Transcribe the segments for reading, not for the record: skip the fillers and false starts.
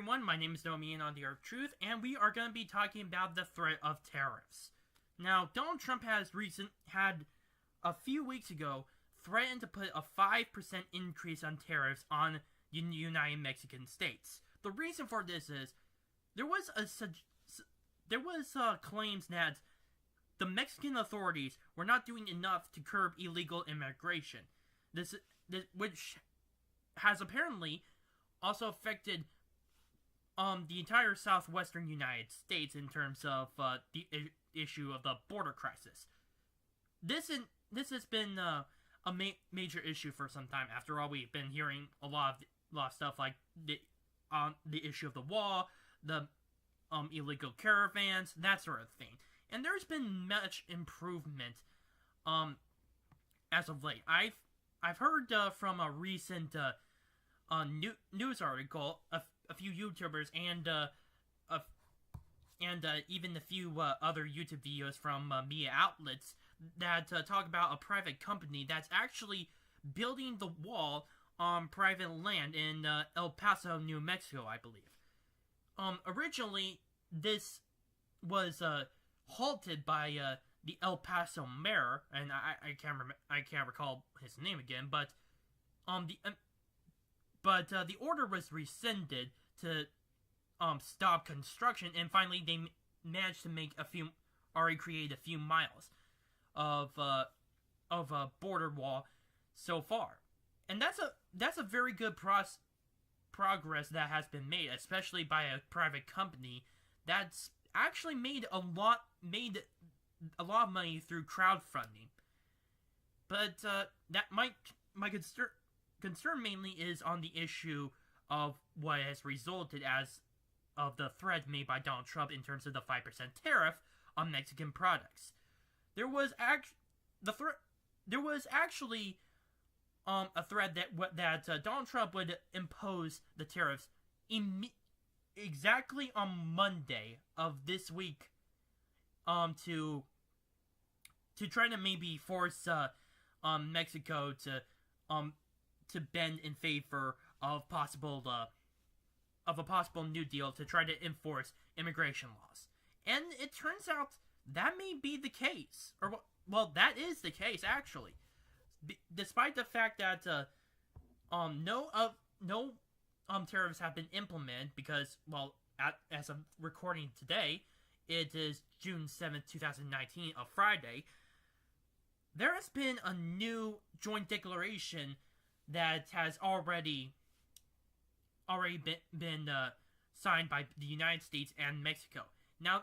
everyone, my name is Nomi on the Earth Truth, and we are going to be talking about the threat of tariffs. Now, Donald Trump had a few weeks ago threatened to put a 5% increase on tariffs on the United Mexican states. The reason for this is there was claims that the Mexican authorities were not doing enough to curb illegal immigration. This which has apparently also affected the entire southwestern United States in terms of the issue of the border crisis. This has been a major issue for some time. After all, we've been hearing a lot of stuff like the issue of the wall, the illegal caravans, that sort of thing. And there's been much improvement as of late. I've heard from a recent news article, a few YouTubers and even a few other YouTube videos from media outlets that talk about a private company that's actually building the wall on private land in El Paso, New Mexico, I believe. Originally, this was halted by the El Paso mayor, and I can't recall his name again, but the order was rescinded to stop construction, and finally they managed to create a few miles of a border wall so far, and that's a very good progress that has been made, especially by a private company that's actually made a lot of money through crowdfunding. But that my concern mainly is on the issue of what has resulted as of the threat made by Donald Trump in terms of the 5% tariff on Mexican products. There was actually a threat that Donald Trump would impose the tariffs exactly on Monday of this week, to try to maybe force Mexico to bend in favor of a possible New Deal to try to enforce immigration laws. And it turns out that may be the case, that is the case actually. Despite the fact that no tariffs have been implemented because, as of recording today, it is June 7th, 2019, a Friday. There has been a new joint declaration that has already been signed by the United States and Mexico. Now,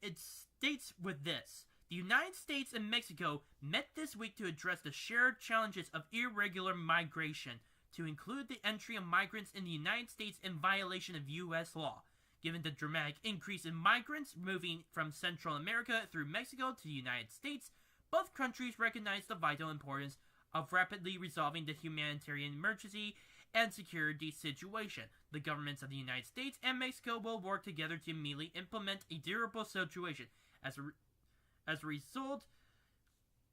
it states with this: the United States and Mexico met this week to address the shared challenges of irregular migration, to include the entry of migrants in the United States in violation of U.S. law. Given the dramatic increase in migrants moving from Central America through Mexico to the United States, both countries recognize the vital importance of rapidly resolving the humanitarian emergency and security situation. The governments of the United States and Mexico will work together to immediately implement a durable situation. As a result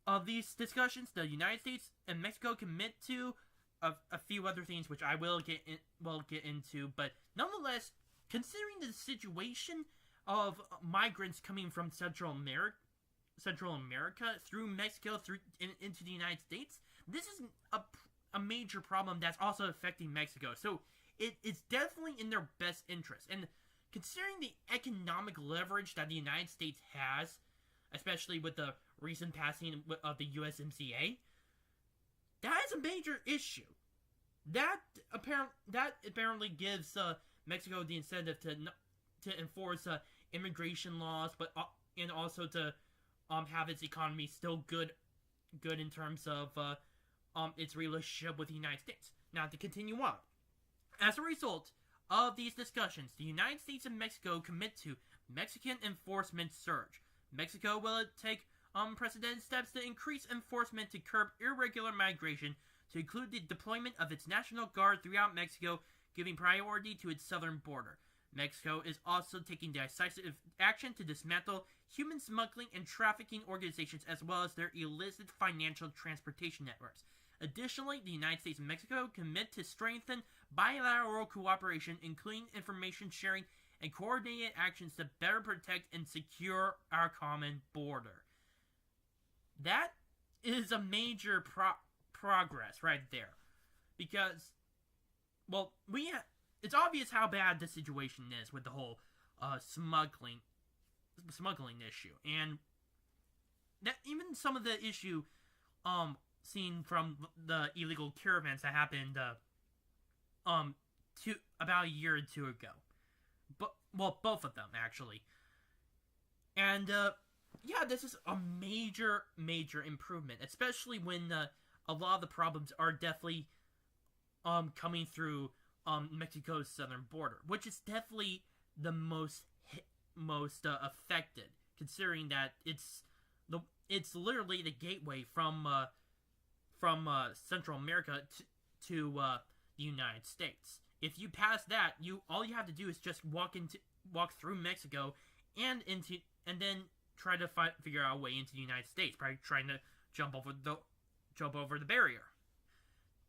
of these discussions, the United States and Mexico commit to a few other things, which I will get into, but nonetheless, considering the situation of migrants coming from Central America through Mexico into the United States, this is a major problem that's also affecting Mexico. So it's definitely in their best interest. And considering the economic leverage that the United States has, especially with the recent passing of the USMCA, that is a major issue. That apparently gives Mexico the incentive to enforce immigration laws, but and also to have its economy still good in terms of its relationship with the United States. Now, to continue on, as a result of these discussions, the United States and Mexico commit to Mexican enforcement surge. Mexico will take unprecedented steps to increase enforcement to curb irregular migration, to include the deployment of its National Guard throughout Mexico, giving priority to its southern border. Mexico is also taking decisive action to dismantle human smuggling and trafficking organizations, as well as their illicit financial transportation networks. Additionally, the United States and Mexico commit to strengthen bilateral cooperation, including information sharing and coordinated actions to better protect and secure our common border. That is a major progress right there. Because, well, it's obvious how bad the situation is with the whole smuggling issue. And that even some of the issue seen from the illegal caravans that happened about a year or two ago. Both of them, actually. And, yeah, this is a major improvement, especially when a lot of the problems are definitely coming through Mexico's southern border, which is definitely the most affected, considering that it's literally the gateway from Central America to the United States. If you pass that, all you have to do is just walk through Mexico and then try to figure out a way into the United States, probably trying to jump over the barrier.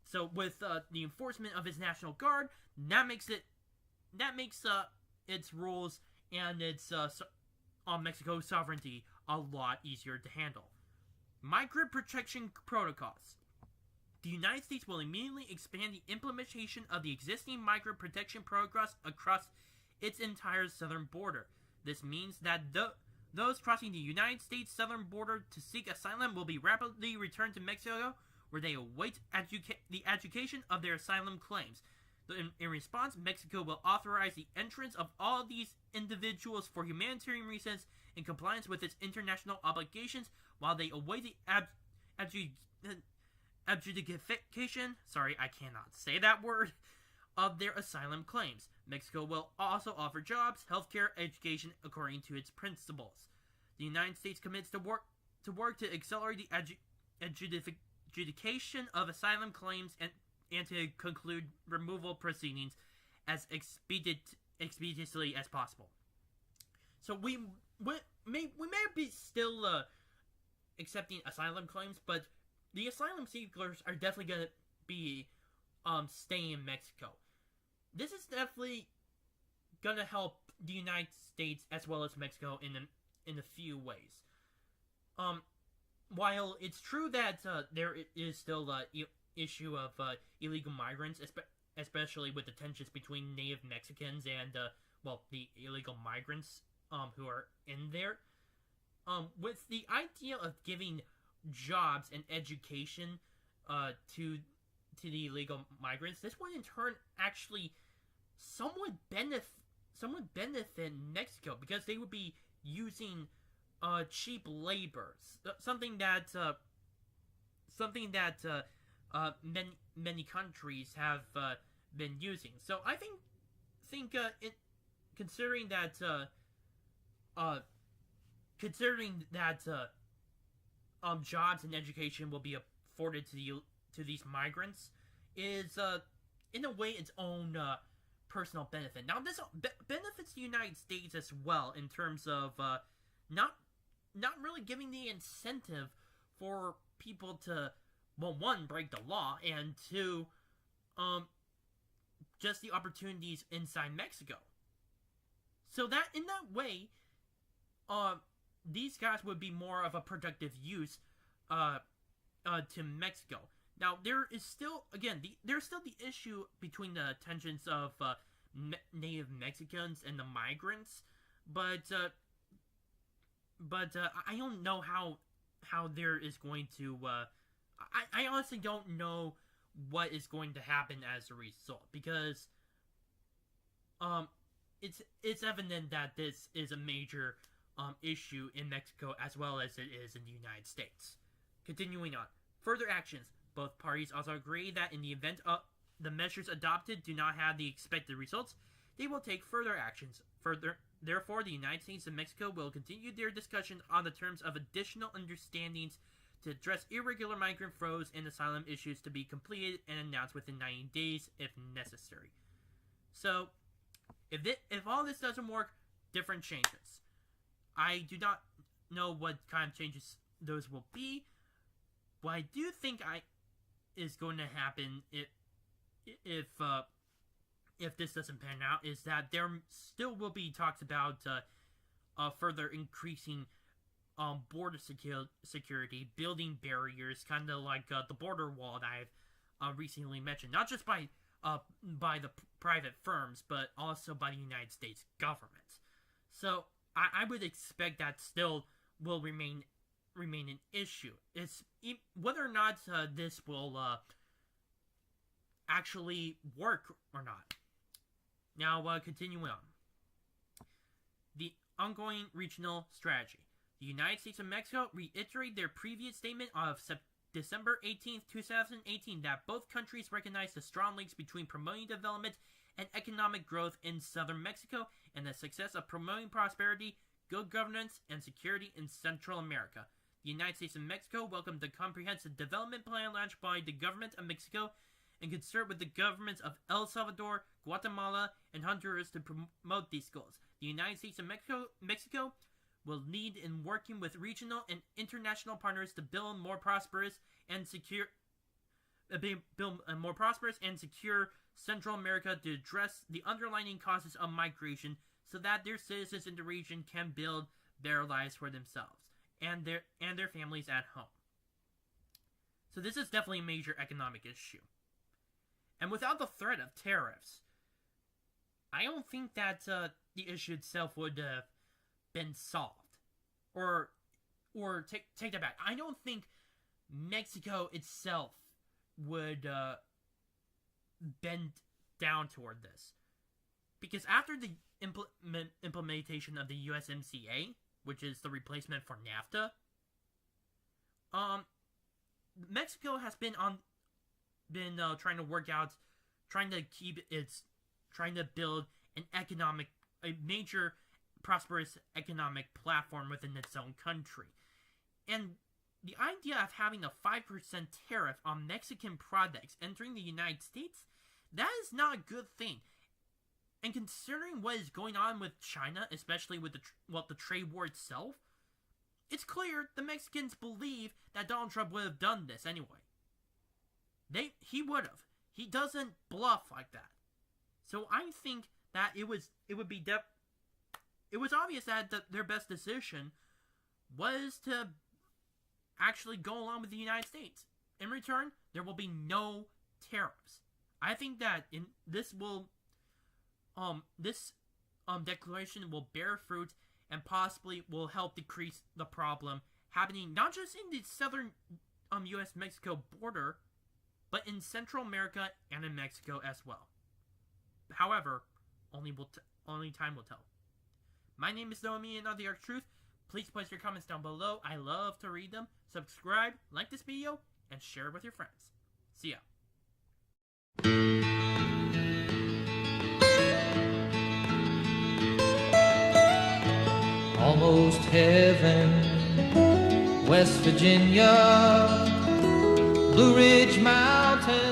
So with the enforcement of its National Guard, that makes its rules and its on Mexico's sovereignty a lot easier to handle. Migrant protection protocols. The United States will immediately expand the implementation of the existing migrant protection protocols across its entire southern border. This means that those crossing the United States southern border to seek asylum will be rapidly returned to Mexico, where they await the adjudication of their asylum claims. In response, Mexico will authorize the entrance of all these individuals for humanitarian reasons in compliance with its international obligations while they await the adjudication, sorry, I cannot say that word, of their asylum claims. Mexico will also offer jobs, healthcare, education according to its principles. The United States commits to work to accelerate the adjudication of asylum claims and to conclude removal proceedings as expeditiously as possible. So we may be still accepting asylum claims, but the asylum seekers are definitely going to be staying in Mexico. This is definitely going to help the United States as well as Mexico in a few ways. While it's true that there is still an issue of illegal migrants, especially with the tensions between native Mexicans and the illegal migrants who are in there, with the idea of giving jobs and education to the illegal migrants, this would in turn actually somewhat benefit Mexico, because they would be using cheap labor, something that many countries have been using. So I think considering that jobs and education will be afforded to these migrants is in a way its own personal benefit. Now this benefits the United States as well in terms of not really giving the incentive for people to, well, one, break the law, and two, just the opportunities inside Mexico. So that in that way, these guys would be more of a productive use to Mexico. Now there is still, again, there's still the issue between the tensions of native Mexicans and the migrants, but I don't know how there is going to. I honestly don't know what is going to happen as a result, because it's evident that this is a major issue in Mexico as well as it is in the United States. Continuing on, further actions. Both parties also agree that in the event the measures adopted do not have the expected results, they will take further actions. Therefore, the United States and Mexico will continue their discussion on the terms of additional understandings to address irregular migrant flows and asylum issues to be completed and announced within 90 days if necessary. So, if all this doesn't work, different changes. I do not know what kind of changes those will be, but I do think is going to happen if this doesn't pan out is that there still will be talks about further increasing border security, building barriers, kind of like the border wall that I've recently mentioned, not just by the private firms, but also by the United States government. So I would expect that still will remain an issue. It's whether or not this will actually work or not. Now, continuing on. The ongoing regional strategy. The United States and Mexico reiterate their previous statement of December 18, 2018 that both countries recognize the strong links between promoting development and economic growth in southern Mexico and the success of promoting prosperity, good governance, and security in Central America. The United States and Mexico welcomed the comprehensive development plan launched by the government of Mexico and concert with the governments of El Salvador, Guatemala, and Honduras to promote these goals. The United States and Mexico will lead in working with regional and international partners to build more prosperous and secure Central America to address the underlying causes of migration so that their citizens in the region can build better lives for themselves and their families at home. So this is definitely a major economic issue. And without the threat of tariffs, I don't think that the issue itself would have been solved. Or take that back. I don't think Mexico itself would bend down toward this. Because after the implementation of the USMCA, which is the replacement for NAFTA, Mexico has been trying to work out, trying to build a major prosperous economic platform within its own country. And the idea of having a 5% tariff on Mexican products entering the United States, that is not a good thing. And considering what is going on with China, especially with the trade war itself, it's clear the Mexicans believe that Donald Trump would have done this anyway. He would have. He doesn't bluff like that. So I think that it was obvious that their best decision was to actually go along with the United States. In return, there will be no tariffs. I think that this declaration will bear fruit and possibly will help decrease the problem happening not just in the southern U.S.-Mexico border, but in Central America and in Mexico as well. However, only time will tell. My name is Noemi and the Arc Truth. Please place your comments down below. I love to read them. Subscribe, like this video, and share it with your friends. See ya. Almost heaven, West Virginia, Blue Ridge Mountain.